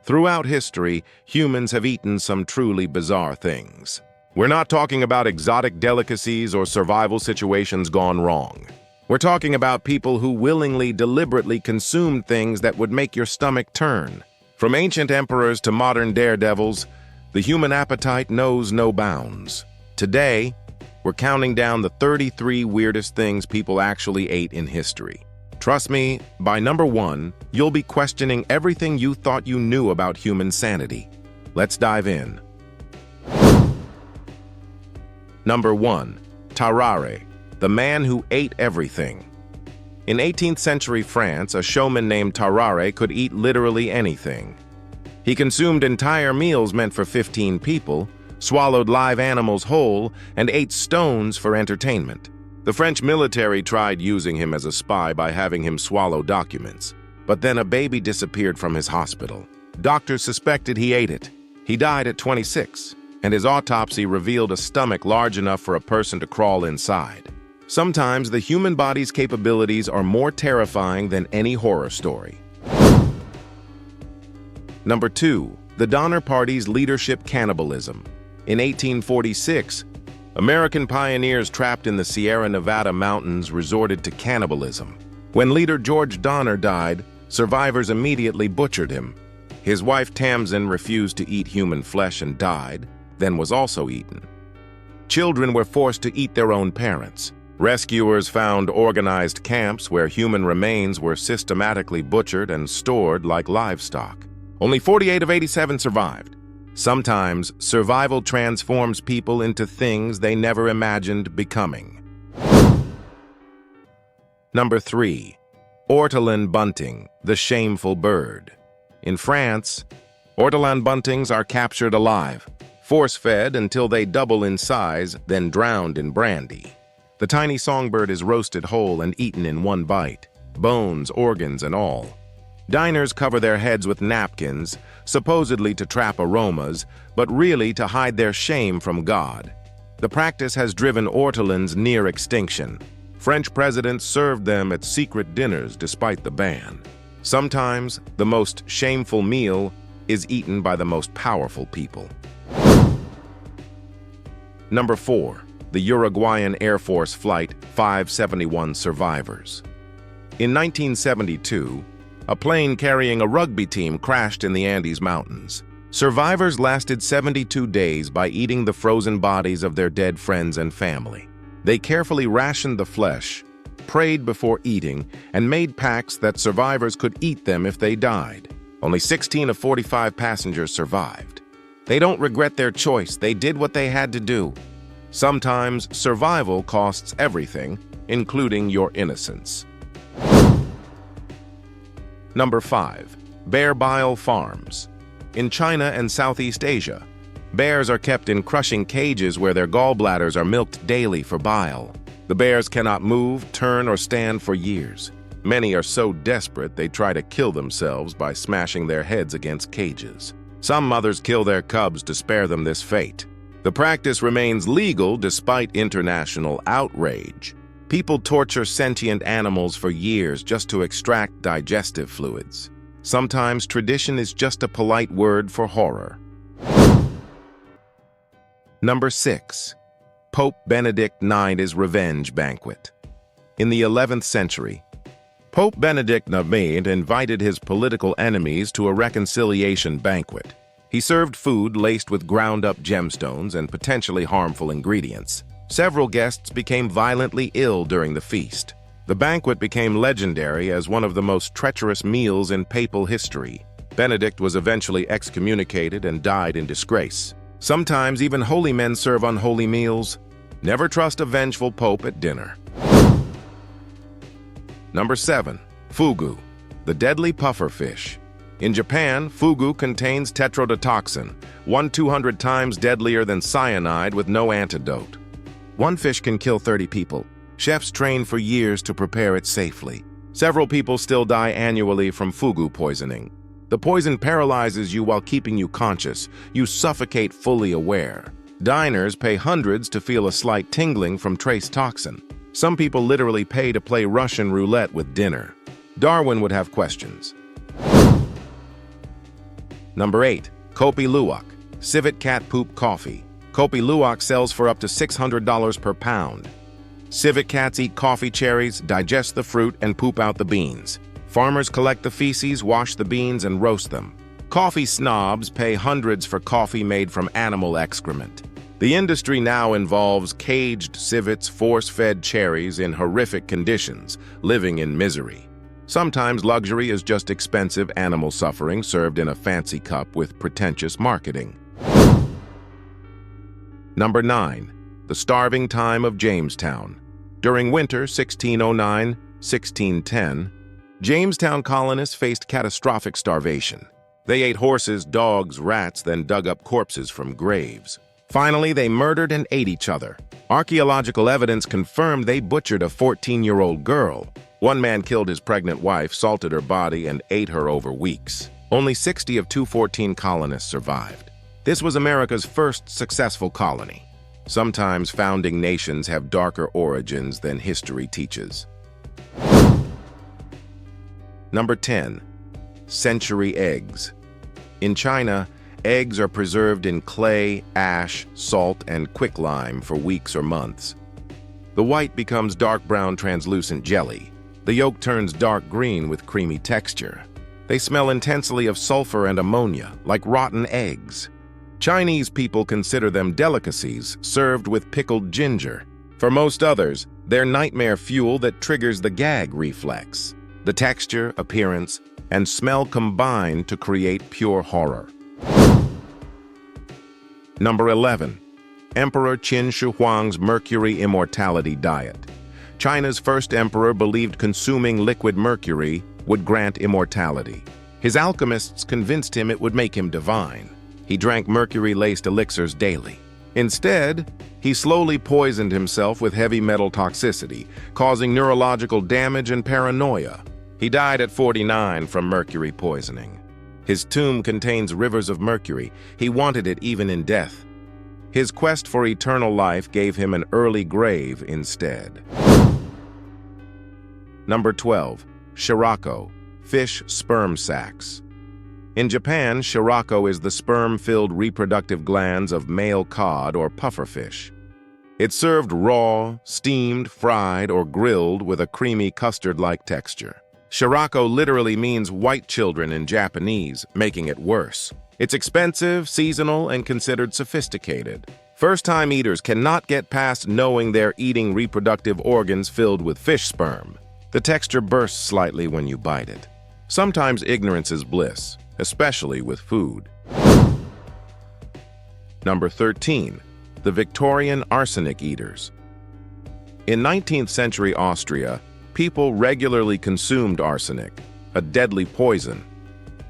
Throughout history, humans have eaten some truly bizarre things. We're not talking about exotic delicacies or survival situations gone wrong. We're talking about people who willingly, deliberately consumed things that would make your stomach turn. From ancient emperors to modern daredevils, the human appetite knows no bounds. Today, we're counting down the 33 weirdest things people actually ate in history. Trust me, by number 1, you'll be questioning everything you thought you knew about human sanity. Let's dive in. Number 1. Tarrare, the man who ate everything. In 18th century France, a showman named Tarrare could eat literally anything. He consumed entire meals meant for 15 people, swallowed live animals whole, and ate stones for entertainment. The French military tried using him as a spy by having him swallow documents, but then a baby disappeared from his hospital. Doctors suspected he ate it. He died at 26, and his autopsy revealed a stomach large enough for a person to crawl inside. Sometimes the human body's capabilities are more terrifying than any horror story. Number 2. The Donner Party's leadership cannibalism. In 1846, American pioneers trapped in the Sierra Nevada mountains resorted to cannibalism. When leader George Donner died, survivors immediately butchered him. His wife Tamsin refused to eat human flesh and died, then was also eaten. Children were forced to eat their own parents. Rescuers found organized camps where human remains were systematically butchered and stored like livestock. Only 48 of 87 survived. Sometimes, survival transforms people into things they never imagined becoming. Number 3. Ortolan bunting, the shameful bird. In France, ortolan buntings are captured alive, force-fed until they double in size, then drowned in brandy. The tiny songbird is roasted whole and eaten in one bite, bones, organs, and all. Diners cover their heads with napkins, supposedly to trap aromas, but really to hide their shame from God. The practice has driven ortolans near extinction. French presidents served them at secret dinners despite the ban. Sometimes, the most shameful meal is eaten by the most powerful people. Number 4. The Uruguayan Air Force Flight 571 survivors. In 1972, a plane carrying a rugby team crashed in the Andes Mountains. Survivors lasted 72 days by eating the frozen bodies of their dead friends and family. They carefully rationed the flesh, prayed before eating, and made pacts that survivors could eat them if they died. Only 16 of 45 passengers survived. They don't regret their choice. They did what they had to do. Sometimes survival costs everything, including your innocence. Number 5. Bear bile farms. In China and Southeast Asia, bears are kept in crushing cages where their gallbladders are milked daily for bile. The bears cannot move, turn, or stand for years. Many are so desperate they try to kill themselves by smashing their heads against cages. Some mothers kill their cubs to spare them this fate. The practice remains legal despite international outrage. People torture sentient animals for years just to extract digestive fluids. Sometimes tradition is just a polite word for horror. Number 6. Pope Benedict IX's revenge banquet. In the 11th century, Pope Benedict IX invited his political enemies to a reconciliation banquet. He served food laced with ground-up gemstones and potentially harmful ingredients. Several guests became violently ill during the feast. The banquet became legendary as one of the most treacherous meals in papal history. Benedict was eventually excommunicated and died in disgrace. Sometimes even holy men serve unholy meals. Never trust a vengeful pope at dinner. Number 7. Fugu, the deadly puffer fish. In Japan, fugu contains tetrodotoxin, 200 times deadlier than cyanide with no antidote. One fish can kill 30 people. Chefs train for years to prepare it safely. Several people still die annually from fugu poisoning. The poison paralyzes you while keeping you conscious. You suffocate fully aware. Diners pay hundreds to feel a slight tingling from trace toxin. Some people literally pay to play Russian roulette with dinner. Darwin would have questions. Number 8. Kopi Luwak, civet cat poop coffee. Kopi Luwak sells for up to $600 per pound. Civet cats eat coffee cherries, digest the fruit, and poop out the beans. Farmers collect the feces, wash the beans, and roast them. Coffee snobs pay hundreds for coffee made from animal excrement. The industry now involves caged civets force-fed cherries in horrific conditions, living in misery. Sometimes luxury is just expensive animal suffering served in a fancy cup with pretentious marketing. Number 9. The starving time of Jamestown. During winter 1609-1610, Jamestown colonists faced catastrophic starvation. They ate horses, dogs, rats, then dug up corpses from graves. Finally, they murdered and ate each other. Archaeological evidence confirmed they butchered a 14-year-old girl. One man killed his pregnant wife, salted her body, and ate her over weeks. Only 60 of 214 colonists survived. This was America's first successful colony. Sometimes founding nations have darker origins than history teaches. Number 10. Century eggs. In China, eggs are preserved in clay, ash, salt, and quicklime for weeks or months. The white becomes dark brown translucent jelly. The yolk turns dark green with creamy texture. They smell intensely of sulfur and ammonia, like rotten eggs. Chinese people consider them delicacies served with pickled ginger. For most others, they're nightmare fuel that triggers the gag reflex. The texture, appearance, and smell combine to create pure horror. Number 11. Emperor Qin Shi Huang's mercury immortality diet. China's first emperor believed consuming liquid mercury would grant immortality. His alchemists convinced him it would make him divine. He drank mercury-laced elixirs daily. Instead, he slowly poisoned himself with heavy metal toxicity, causing neurological damage and paranoia. He died at 49 from mercury poisoning. His tomb contains rivers of mercury. He wanted it even in death. His quest for eternal life gave him an early grave instead. Number 12. Shirako, fish sperm sacs. In Japan, shirako is the sperm-filled reproductive glands of male cod or pufferfish. It's served raw, steamed, fried, or grilled with a creamy custard-like texture. Shirako literally means white children in Japanese, making it worse. It's expensive, seasonal, and considered sophisticated. First-time eaters cannot get past knowing they're eating reproductive organs filled with fish sperm. The texture bursts slightly when you bite it. Sometimes ignorance is bliss, especially with food. Number 13. The Victorian arsenic eaters. In 19th century Austria, people regularly consumed arsenic, a deadly poison.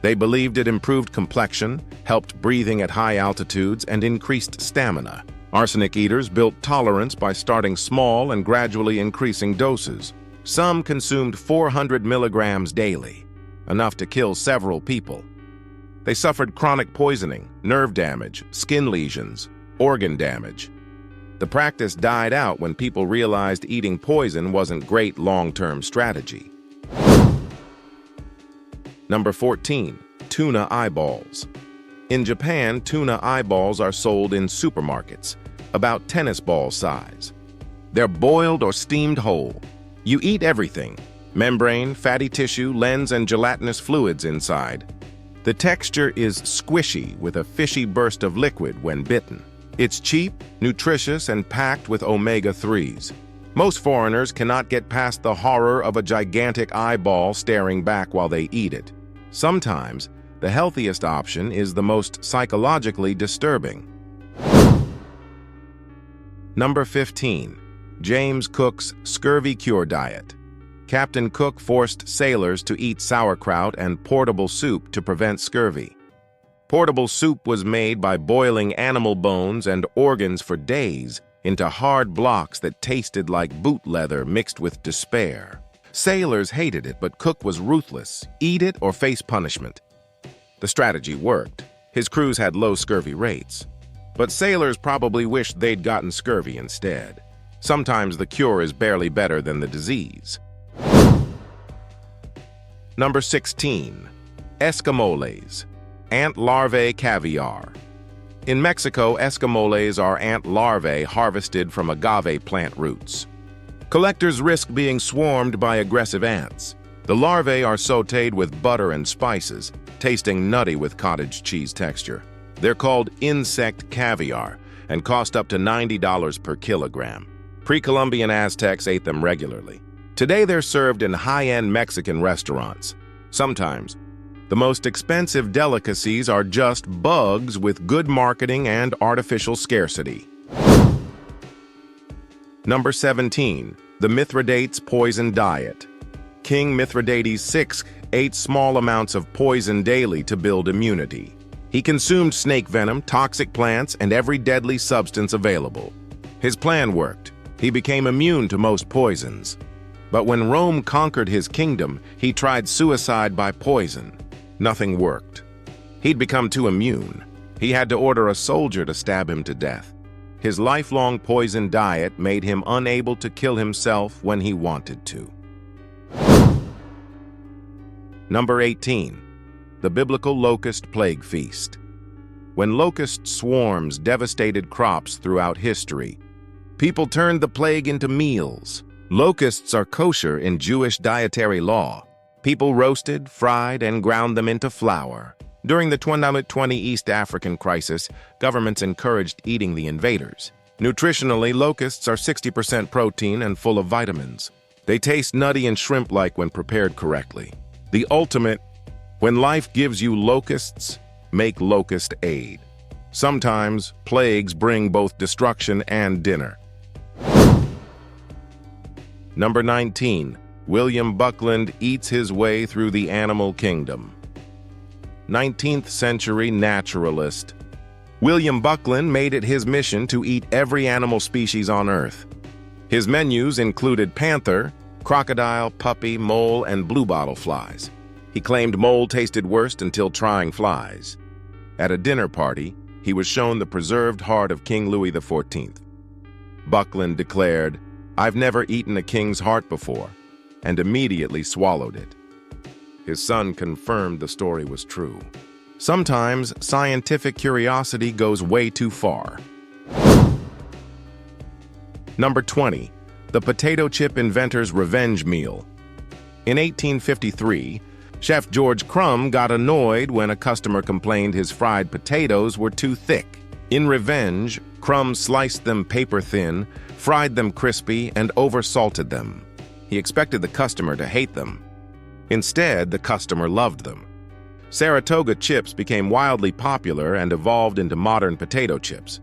They believed it improved complexion, helped breathing at high altitudes, and increased stamina. Arsenic eaters built tolerance by starting small and gradually increasing doses. Some consumed 400 milligrams daily, enough to kill several people. They suffered chronic poisoning, nerve damage, skin lesions, organ damage. The practice died out when people realized eating poison wasn't great long-term strategy. Number 14. Tuna eyeballs. In Japan, tuna eyeballs are sold in supermarkets, about tennis ball size. They're boiled or steamed whole. You eat everything: membrane, fatty tissue, lens, and gelatinous fluids inside. The texture is squishy with a fishy burst of liquid when bitten. It's cheap, nutritious, and packed with omega-3s. Most foreigners cannot get past the horror of a gigantic eyeball staring back while they eat it. Sometimes, the healthiest option is the most psychologically disturbing. Number 15. James Cook's scurvy cure diet. Captain Cook forced sailors to eat sauerkraut and portable soup to prevent scurvy. Portable soup was made by boiling animal bones and organs for days into hard blocks that tasted like boot leather mixed with despair. Sailors hated it, but Cook was ruthless: eat it or face punishment. The strategy worked. His crews had low scurvy rates. But sailors probably wished they'd gotten scurvy instead. Sometimes the cure is barely better than the disease. Number 16. Eskimoles, Ant larvae caviar. In Mexico, escamoles are ant larvae harvested from agave plant roots. Collectors risk being swarmed by aggressive ants. The larvae are sautéed with butter and spices, tasting nutty with cottage cheese texture. They're called insect caviar and cost up to $90 per kilogram. Pre-Columbian Aztecs ate them regularly. Today they're served in high-end Mexican restaurants. Sometimes, the most expensive delicacies are just bugs with good marketing and artificial scarcity. Number 17. The Mithridates Poison Diet. King Mithridates VI ate small amounts of poison daily to build immunity. He consumed snake venom, toxic plants, and every deadly substance available. His plan worked. He became immune to most poisons. But when Rome conquered his kingdom, he tried suicide by poison. Nothing worked. He'd become too immune. He had to order a soldier to stab him to death. His lifelong poison diet made him unable to kill himself when he wanted to. Number 18. The Biblical Locust Plague Feast. When locust swarms devastated crops throughout history, people turned the plague into meals. Locusts are kosher in Jewish dietary law. People roasted, fried, and ground them into flour. During the 2020 East African crisis, governments encouraged eating the invaders. Nutritionally, locusts are 60% protein and full of vitamins. They taste nutty and shrimp-like when prepared correctly. The ultimate, when life gives you locusts, make locust aid. Sometimes, plagues bring both destruction and dinner. Number 19. William Buckland eats his way through the animal kingdom. 19th century naturalist. William Buckland made it his mission to eat every animal species on Earth. His menus included panther, crocodile, puppy, mole, and bluebottle flies. He claimed mole tasted worst until trying flies. At a dinner party, he was shown the preserved heart of King Louis XIV. Buckland declared, "I've never eaten a king's heart before," and immediately swallowed it. His son confirmed the story was true. Sometimes scientific curiosity goes way too far. Number 20. The potato chip inventor's revenge meal. In 1853, Chef George Crumb got annoyed when a customer complained his fried potatoes were too thick. In revenge, Crumb sliced them paper-thin, fried them crispy, and over-salted them. He expected the customer to hate them. Instead, the customer loved them. Saratoga chips became wildly popular and evolved into modern potato chips.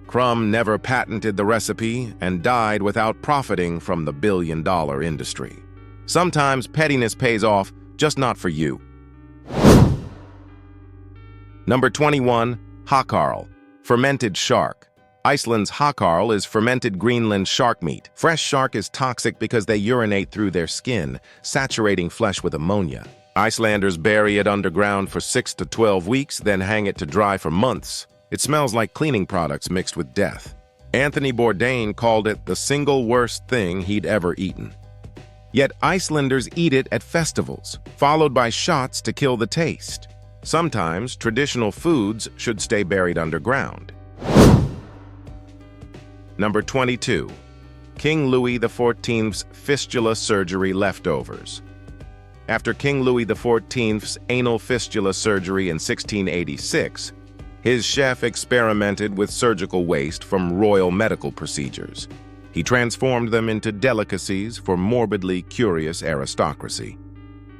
Crumb never patented the recipe and died without profiting from the billion-dollar industry. Sometimes pettiness pays off, just not for you. Number 21. Hakkarl, fermented shark. Iceland's hakkarl is fermented Greenland shark meat. Fresh shark is toxic because they urinate through their skin, saturating flesh with ammonia. Icelanders bury it underground for 6 to 12 weeks, then hang it to dry for months. It smells like cleaning products mixed with death. Anthony Bourdain called it the single worst thing he'd ever eaten. Yet Icelanders eat it at festivals, followed by shots to kill the taste. Sometimes traditional foods should stay buried underground. Number 22. King Louis XIV's fistula surgery leftovers. After King Louis XIV's anal fistula surgery in 1686, his chef experimented with surgical waste from royal medical procedures. He transformed them into delicacies for morbidly curious aristocracy.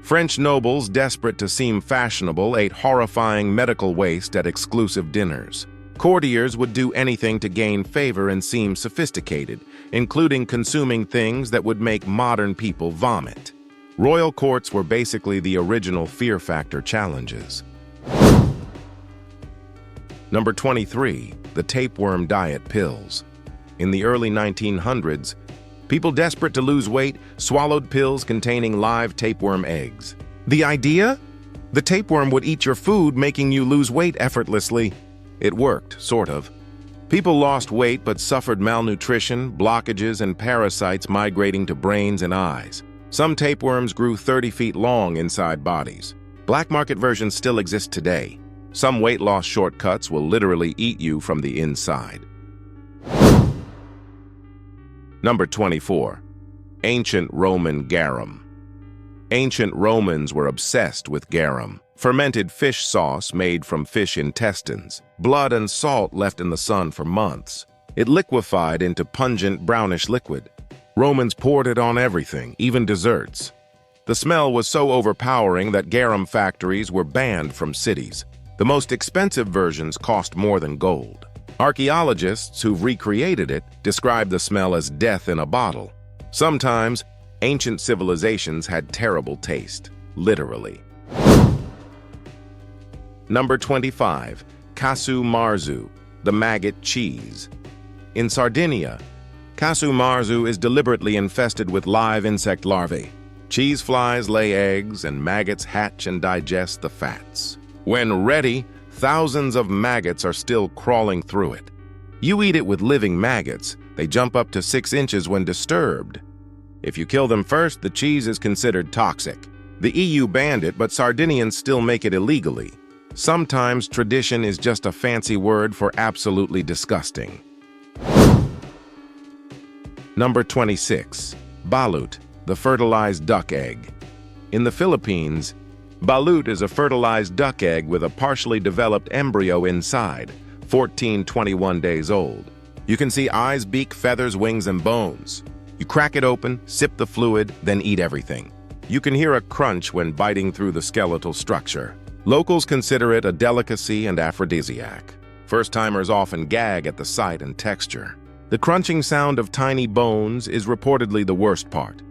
French nobles, desperate to seem fashionable, ate horrifying medical waste at exclusive dinners. Courtiers would do anything to gain favor and seem sophisticated, including consuming things that would make modern people vomit. Royal courts were basically the original Fear Factor challenges. Number 23. The tapeworm diet pills. In the early 1900s, people desperate to lose weight swallowed pills containing live tapeworm eggs. The idea? The tapeworm would eat your food, making you lose weight effortlessly. It worked, sort of. People lost weight but suffered malnutrition, blockages, and parasites migrating to brains and eyes. Some tapeworms grew 30 feet long inside bodies. Black market versions still exist today. Some weight loss shortcuts will literally eat you from the inside. Number 24. Ancient Roman garum. Ancient Romans were obsessed with garum, fermented fish sauce made from fish intestines, blood and salt left in the sun for months. It liquefied into pungent brownish liquid. Romans poured it on everything, even desserts. The smell was so overpowering that garum factories were banned from cities. The most expensive versions cost more than gold. Archaeologists who've recreated it describe the smell as death in a bottle. Sometimes, ancient civilizations had terrible taste, literally. Number 25. Casu marzu, the maggot cheese. In Sardinia, casu marzu is deliberately infested with live insect larvae. Cheese flies lay eggs, and maggots hatch and digest the fats. When ready, thousands of maggots are still crawling through it. You eat it with living maggots. They jump up to 6 inches when disturbed. If you kill them first, the cheese is considered toxic. The EU banned it, but Sardinians still make it illegally. Sometimes tradition is just a fancy word for absolutely disgusting. Number 26. Balut, the fertilized duck egg. In the Philippines, balut is a fertilized duck egg with a partially developed embryo inside, 21 days old. You can see eyes, beak, feathers, wings, and bones. You crack it open, sip the fluid, then eat everything. You can hear a crunch when biting through the skeletal structure. Locals consider it a delicacy and aphrodisiac. First-timers often gag at the sight and texture. The crunching sound of tiny bones is reportedly the worst part.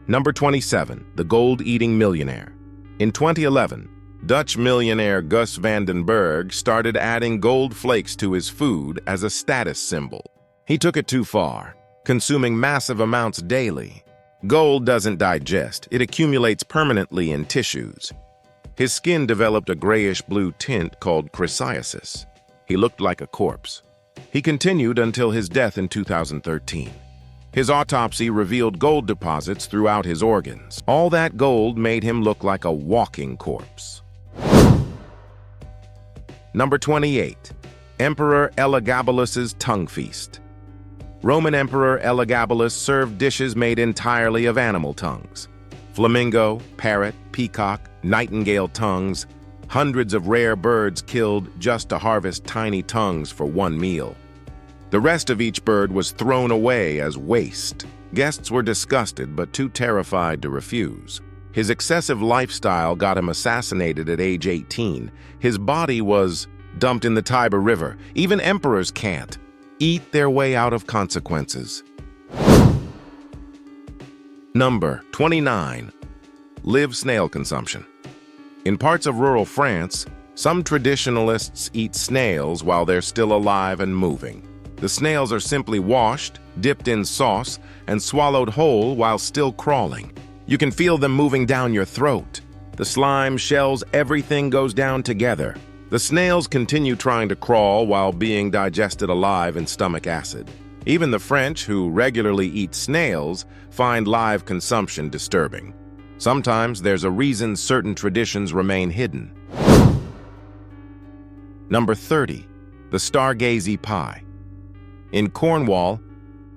Number 27. The gold-eating millionaire. In 2011, Dutch millionaire Gus van den Berg started adding gold flakes to his food as a status symbol. He took it too far, consuming massive amounts daily. Gold doesn't digest, it accumulates permanently in tissues. His skin developed a grayish-blue tint called chrysiasis. He looked like a corpse. He continued until his death in 2013. His autopsy revealed gold deposits throughout his organs. All that gold made him look like a walking corpse. Number 28. Emperor Elagabalus's tongue feast. Roman Emperor Elagabalus served dishes made entirely of animal tongues. Flamingo, parrot, peacock, nightingale tongues, hundreds of rare birds killed just to harvest tiny tongues for one meal. The rest of each bird was thrown away as waste. Guests were disgusted but too terrified to refuse. His excessive lifestyle got him assassinated at age 18. His body was dumped in the Tiber River. Even emperors can't eat their way out of consequences. Number 29. Live snail consumption. In parts of rural France, some traditionalists eat snails while they're still alive and moving. The snails are simply washed, dipped in sauce, and swallowed whole while still crawling. You can feel them moving down your throat. The slime, shells, everything goes down together. The snails continue trying to crawl while being digested alive in stomach acid. Even the French, who regularly eat snails, find live consumption disturbing. Sometimes there's a reason certain traditions remain hidden. Number 30. The Stargazy pie. In Cornwall,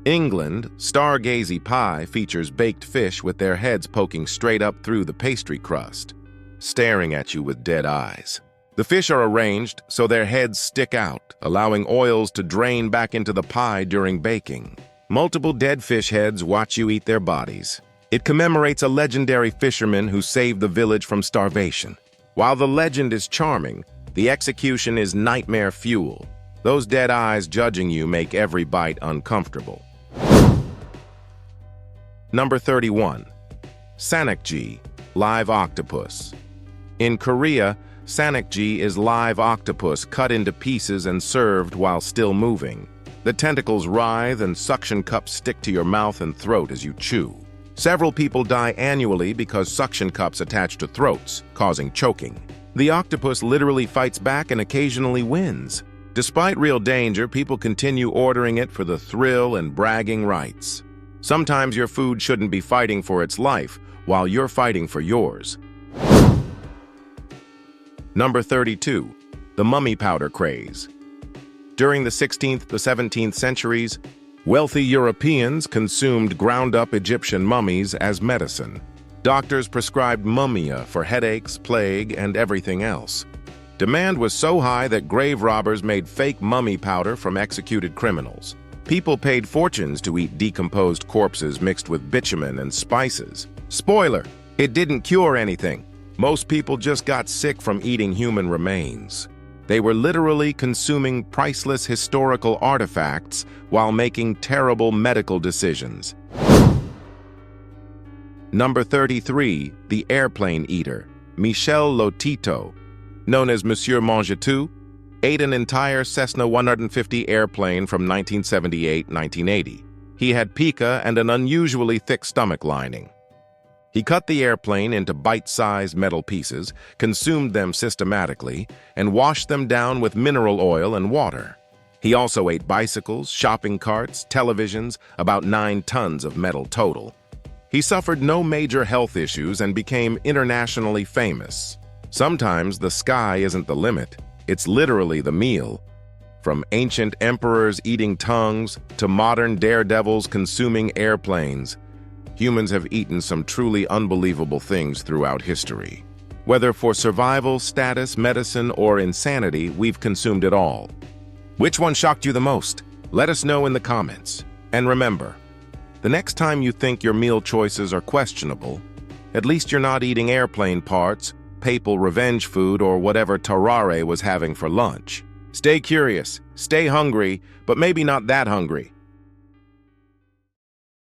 England, Stargazy pie features baked fish with their heads poking straight up through the pastry crust, staring at you with dead eyes. The fish are arranged so their heads stick out, allowing oils to drain back into the pie during baking. Multiple dead fish heads watch you eat their bodies. It commemorates a legendary fisherman who saved the village from starvation. While the legend is charming, the execution is nightmare fuel. Those dead eyes judging you make every bite uncomfortable. Number 31. Sanakji, live octopus. In Korea, Sanakji is live octopus cut into pieces and served while still moving. The tentacles writhe and suction cups stick to your mouth and throat as you chew. Several people die annually because suction cups attach to throats, causing choking. The octopus literally fights back and occasionally wins. Despite real danger, people continue ordering it for the thrill and bragging rights. Sometimes your food shouldn't be fighting for its life, while you're fighting for yours. Number 32. The mummy powder craze. During the 16th to 17th centuries, wealthy Europeans consumed ground-up Egyptian mummies as medicine. Doctors prescribed mummia for headaches, plague, and everything else. Demand was so high that grave robbers made fake mummy powder from executed criminals. People paid fortunes to eat decomposed corpses mixed with bitumen and spices. Spoiler: it didn't cure anything. Most people just got sick from eating human remains. They were literally consuming priceless historical artifacts while making terrible medical decisions. Number 33. The airplane eater. Michel Lotito, known as Monsieur Mangetout, ate an entire Cessna 150 airplane from 1978-1980. He had pica and an unusually thick stomach lining. He cut the airplane into bite-sized metal pieces, consumed them systematically, and washed them down with mineral oil and water. He also ate bicycles, shopping carts, televisions, about 9 tons of metal total. He suffered no major health issues and became internationally famous. Sometimes the sky isn't the limit, it's literally the meal. From ancient emperors eating tongues to modern daredevils consuming airplanes, humans have eaten some truly unbelievable things throughout history. Whether for survival, status, medicine, or insanity, we've consumed it all. Which one shocked you the most? Let us know in the comments. And remember, the next time you think your meal choices are questionable, at least you're not eating airplane parts, papal revenge food, or whatever Tarrare was having for lunch. Stay curious, stay hungry, but maybe not that hungry.